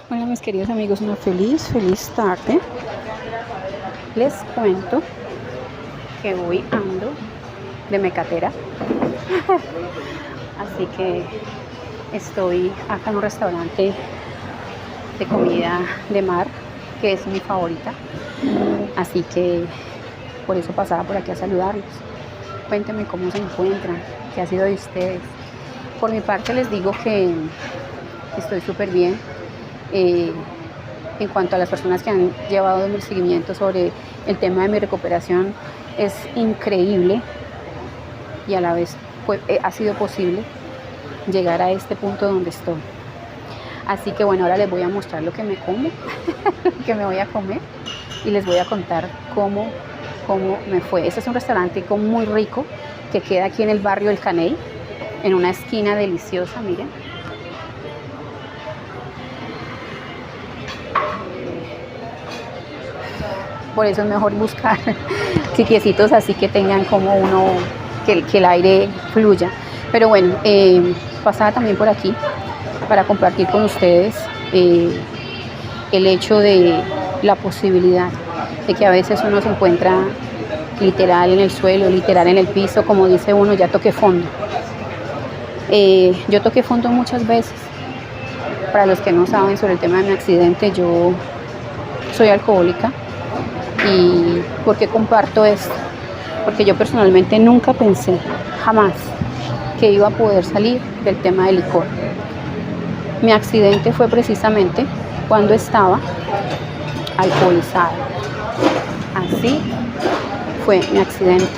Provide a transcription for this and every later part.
Hola mis queridos amigos, una feliz tarde. Les cuento que hoy ando de mecatera, así que estoy acá en un restaurante de comida de mar, que es mi favorita, así que por eso pasaba por aquí a saludarlos. Cuéntenme cómo se encuentran, qué ha sido de ustedes. Por mi parte les digo que estoy súper bien. En cuanto a las personas que han llevado mi seguimiento sobre el tema de mi recuperación, es increíble y a la vez ha sido posible llegar a este punto donde estoy. Así que bueno, ahora les voy a mostrar lo que me como, lo que me voy a comer, y les voy a contar cómo me fue. Este es un restaurante muy rico que queda aquí en el barrio El Caney, en una esquina deliciosa, miren. Por eso es mejor buscar sitiecitos así que tengan como que el aire fluya. Pero bueno, pasaba también por aquí para compartir con ustedes el hecho de la posibilidad de que a veces uno se encuentra literal en el suelo, literal en el piso, como dice uno, ya toqué fondo. Yo toqué fondo muchas veces. Para los que no saben sobre el tema de mi accidente, yo soy alcohólica. ¿Y por qué comparto esto? Porque yo personalmente nunca pensé, jamás, que iba a poder salir del tema del licor. Mi accidente fue precisamente cuando estaba alcoholizada. Así fue mi accidente.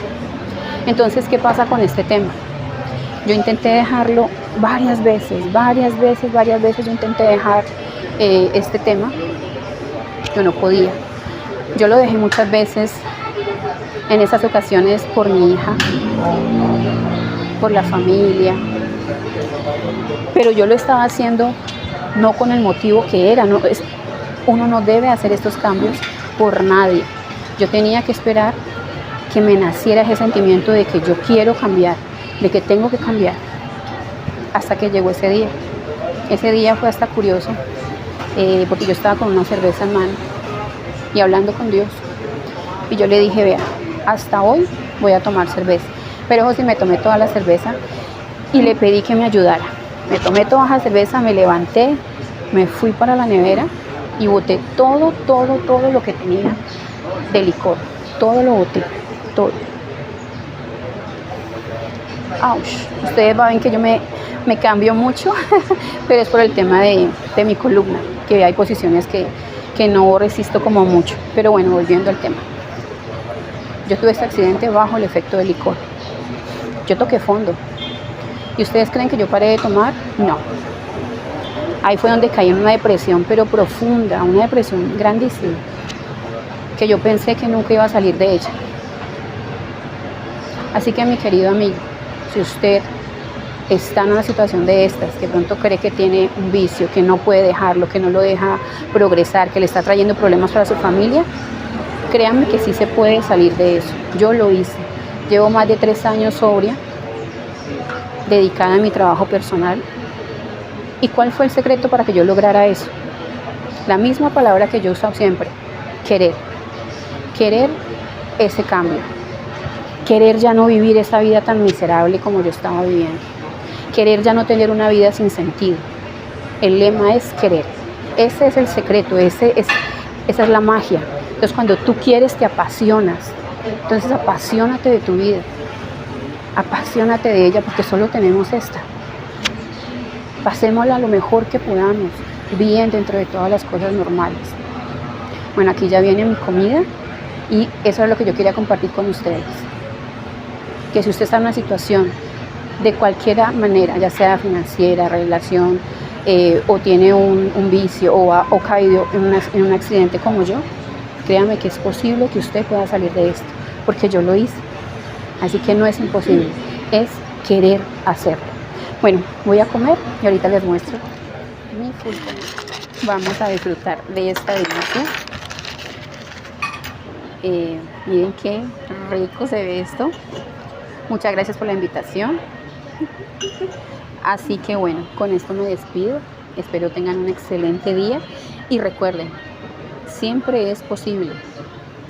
Entonces, ¿qué pasa con este tema? Yo intenté dejarlo varias veces yo intenté dejar este tema. Yo no podía. Yo lo dejé muchas veces, en esas ocasiones, por mi hija, por la familia, pero yo lo estaba haciendo no con el motivo que era. Uno no debe hacer estos cambios por nadie. Yo tenía que esperar que me naciera ese sentimiento de que yo quiero cambiar, de que tengo que cambiar, hasta que llegó ese día. Ese día fue hasta curioso, porque yo estaba con una cerveza en mano y hablando con Dios, y yo le dije: vea, hasta hoy voy a tomar cerveza. Pero José, me tomé toda la cerveza y le pedí que me ayudara. Me tomé toda la cerveza, me levanté, me fui para la nevera y boté todo lo que tenía de licor. Todo lo boté, todo. Ouch. Ustedes van a ver que yo me cambio mucho, pero es por el tema de mi columna, que hay posiciones que no resisto como mucho. Pero bueno, volviendo al tema. Yo tuve este accidente bajo el efecto del licor. Yo toqué fondo. ¿Y ustedes creen que yo paré de tomar? No. Ahí fue donde caí en una depresión, pero profunda, una depresión grandísima, que yo pensé que nunca iba a salir de ella. Así que, mi querido amigo, si usted está en una situación de estas, que pronto cree que tiene un vicio, que no puede dejarlo, que no lo deja progresar, que le está trayendo problemas para su familia, créanme que sí se puede salir de eso. Yo lo hice. Llevo más de 3 años sobria, dedicada a mi trabajo personal. ¿Y cuál fue el secreto para que yo lograra eso? La misma palabra que yo uso siempre: querer. Querer ese cambio. Querer ya no vivir esa vida tan miserable como yo estaba viviendo. Querer ya no tener una vida sin sentido. El lema es querer. Ese es el secreto, esa es la magia. Entonces, cuando tú quieres, te apasionas. Entonces, apasionate de tu vida. Apasionate de ella, porque solo tenemos esta. Pasémosla lo mejor que podamos, bien dentro de todas las cosas normales. Bueno, aquí ya viene mi comida y eso es lo que yo quería compartir con ustedes. Que si usted está en una situación de cualquier manera, ya sea financiera, relación, o tiene un vicio, o ha caído en un accidente como yo, créame que es posible que usted pueda salir de esto, porque yo lo hice. Así que no es imposible, es querer hacerlo. Bueno, voy a comer y ahorita les muestro mi full comida. Vamos a disfrutar de esta delicia. Miren qué rico se ve esto. Muchas gracias por la invitación. Así que bueno, con esto me despido. espero tengan un excelente día y recuerden, siempre es posible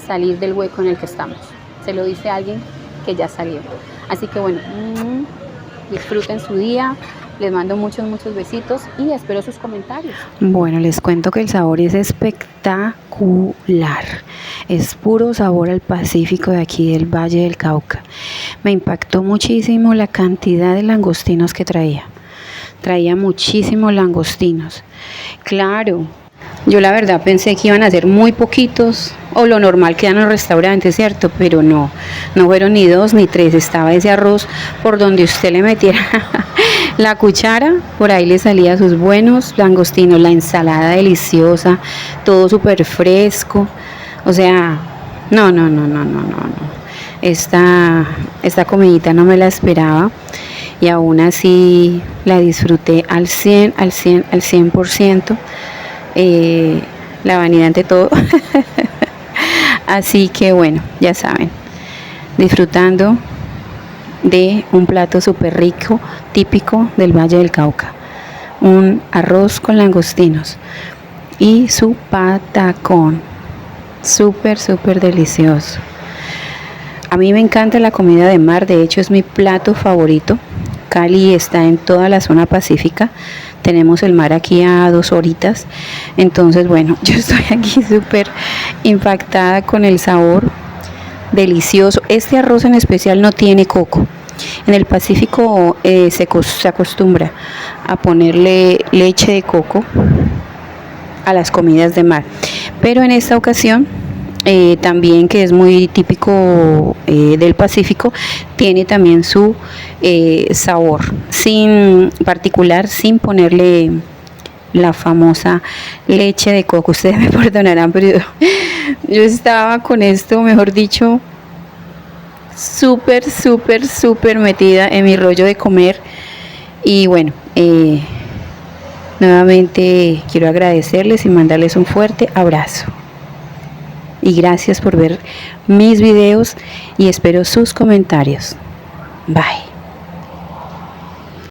salir del hueco en el que estamos. Se lo dice alguien que ya salió. Así que bueno, disfruten su día. Les mando muchos besitos y espero sus comentarios. Bueno, les cuento que el sabor es espectacular. Es puro sabor al Pacífico de aquí del Valle del Cauca. Me impactó muchísimo la cantidad de langostinos que traía. Traía muchísimos langostinos. Claro, yo la verdad pensé que iban a ser muy poquitos o lo normal que dan en los restaurantes, ¿cierto? Pero no fueron ni 2 ni 3. Estaba ese arroz por donde usted le metiera la cuchara, por ahí le salía sus buenos langostinos, la ensalada deliciosa, todo súper fresco. O sea, no. Esta comidita no me la esperaba y aún así la disfruté al 100%. La vanidad ante todo. Así que bueno, ya saben, disfrutando de un plato súper rico, típico del Valle del Cauca, un arroz con langostinos y su patacón, súper delicioso. A mí me encanta la comida de mar, de hecho es mi plato favorito. Cali está en toda la zona pacífica, tenemos el mar aquí a 2 horitas, entonces bueno, yo estoy aquí súper impactada con el sabor delicioso. Este arroz en especial no tiene coco. En el Pacífico se acostumbra a ponerle leche de coco a las comidas de mar, pero en esta ocasión también, que es muy típico del Pacífico, tiene también su sabor sin ponerle la famosa leche de coco. Ustedes me perdonarán, pero yo estaba con esto, mejor dicho, súper metida en mi rollo de comer. Y bueno, nuevamente quiero agradecerles y mandarles un fuerte abrazo. Y gracias por ver mis videos y espero sus comentarios. Bye.